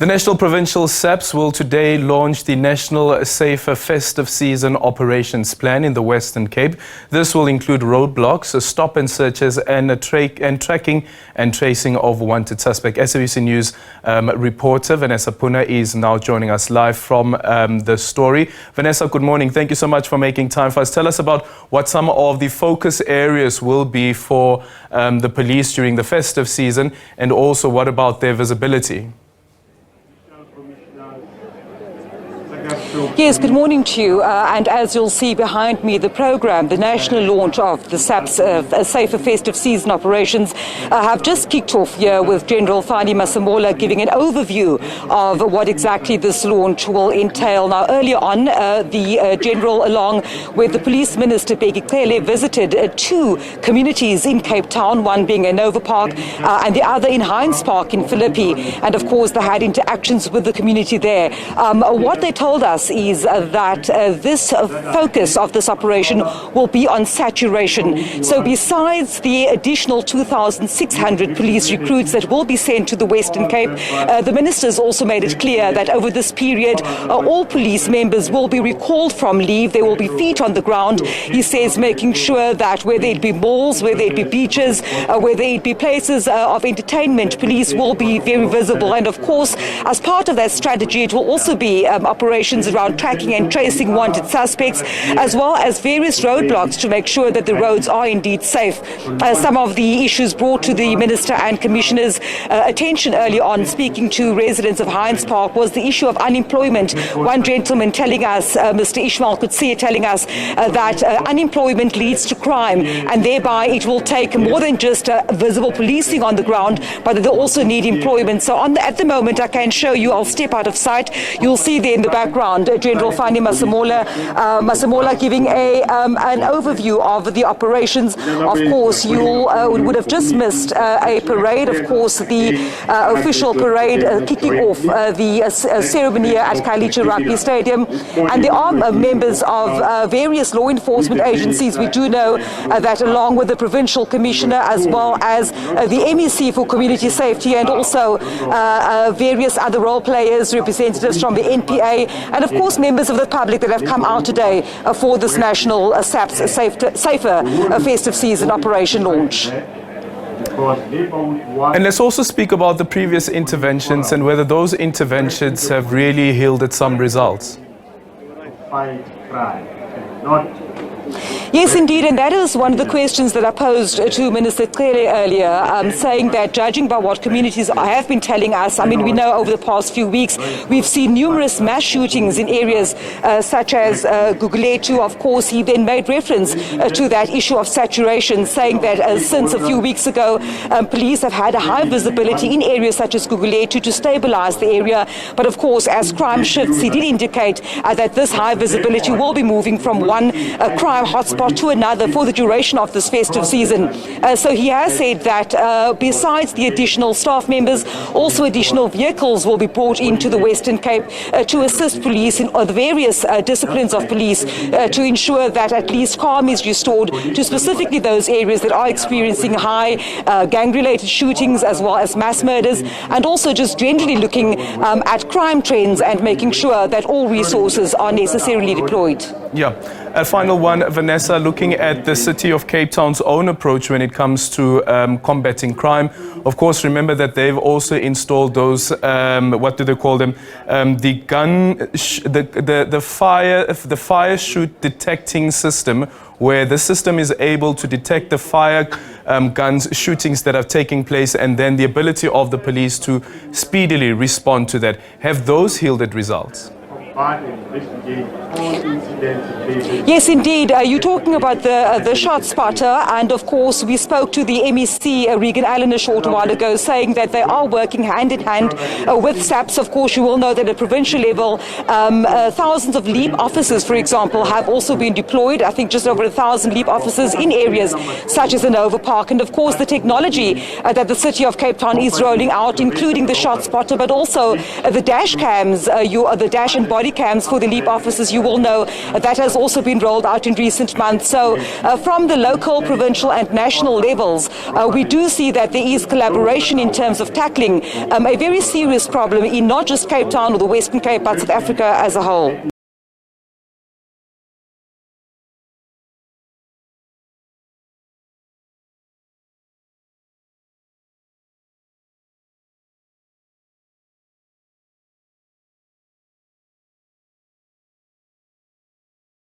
The National Provincial SAPS will today launch the National Safer Festive Season Operations Plan in the Western Cape. This will include roadblocks, stop and searches and tracking and tracing of wanted suspects. SABC News reporter Vanessa Poonah is now joining us live from the story. Vanessa, good morning. Thank you so much for making time for us. Tell us about what some of the focus areas will be for the police during the festive season, and also what about their visibility? Yes, good morning to you. And as you'll see behind me, the program, the national launch of the SAPS Safer Festive Season Operations have just kicked off here with General Lukhanyo Mazantsana giving an overview of what exactly this launch will entail. Now, earlier on, the General, along with the Police Minister, visited two communities in Cape Town, one being in Nova Park and the other in Hines Park in Philippi. And of course, they had interactions with the community there. What they told us is that this focus of this operation will be on saturation. So besides the additional 2,600 police recruits that will be sent to the Western Cape, the ministers also made it clear that over this period, all police members will be recalled from leave. There will be feet on the ground. He says making sure that whether it be malls, whether it be beaches, whether it be places of entertainment, police will be very visible. And of course, as part of that strategy, it will also be operations around tracking and tracing wanted suspects, as well as various roadblocks to make sure that the roads are indeed safe. Some of the issues brought to the Minister and Commissioner's attention early on, speaking to residents of Hines Park, was the issue of unemployment. One gentleman telling us, Mr. Ishmael could see it, telling us that unemployment leads to crime, and thereby it will take more than just visible policing on the ground, but they also need employment. So at the moment, I can show you, I'll step out of sight, you'll see there in the background General Lukhanyo Mazantsana giving an overview of the operations. Of course, you would have just missed a parade, of course, the official parade kicking off the ceremony at Khayelitsha Rugby Stadium. And there are members of various law enforcement agencies. We do know that along with the Provincial Commissioner, as well as the MEC for Community Safety, and also various other role players, representatives from the NPA, and of course members of the public that have come out today for this national SAPS Safer Festive Season Operation launch. And let's also speak about the previous interventions and whether those interventions have really yielded some results. Yes, indeed, and that is one of the questions that I posed to Minister Cele earlier, saying that judging by what communities have been telling us, I mean, we know over the past few weeks we've seen numerous mass shootings in areas such as Gugulethu. Of course, he then made reference to that issue of saturation, saying that since a few weeks ago, police have had a high visibility in areas such as Gugulethu to stabilize the area. But of course, as crime shifts, he did indicate that this high visibility will be moving from one crime hotspot to another for the duration of this festive season. So he has said that besides the additional staff members, also additional vehicles will be brought into the Western Cape to assist police in the various disciplines of police to ensure that at least calm is restored to specifically those areas that are experiencing high gang-related shootings as well as mass murders, and also just generally looking at crime trends and making sure that all resources are necessarily deployed. Yeah. A final one, Vanessa, looking at the City of Cape Town's own approach when it comes to combating crime. Of course, remember that they've also installed those, what do they call them? The fire shoot detecting system, where the system is able to detect the fire guns shootings that are taking place, and then the ability of the police to speedily respond to that. Have those yielded results? Yes, indeed. You're talking about the shot spotter, and of course we spoke to the MEC, Regan Allen, a short while ago, saying that they are working hand in hand with SAPS. Of course, you will know that at provincial level, thousands of LEAP officers, for example, have also been deployed. I think just over 1,000 LEAP officers in areas such as the Nova Park. And of course, the technology that the City of Cape Town is rolling out, including the shot spotter, but also the dash cams, the dash and body body cams for the LEAP officers. You will know that has also been rolled out in recent months. So from the local, provincial and national levels, we do see that there is collaboration in terms of tackling a very serious problem in not just Cape Town or the Western Cape, but South Africa as a whole.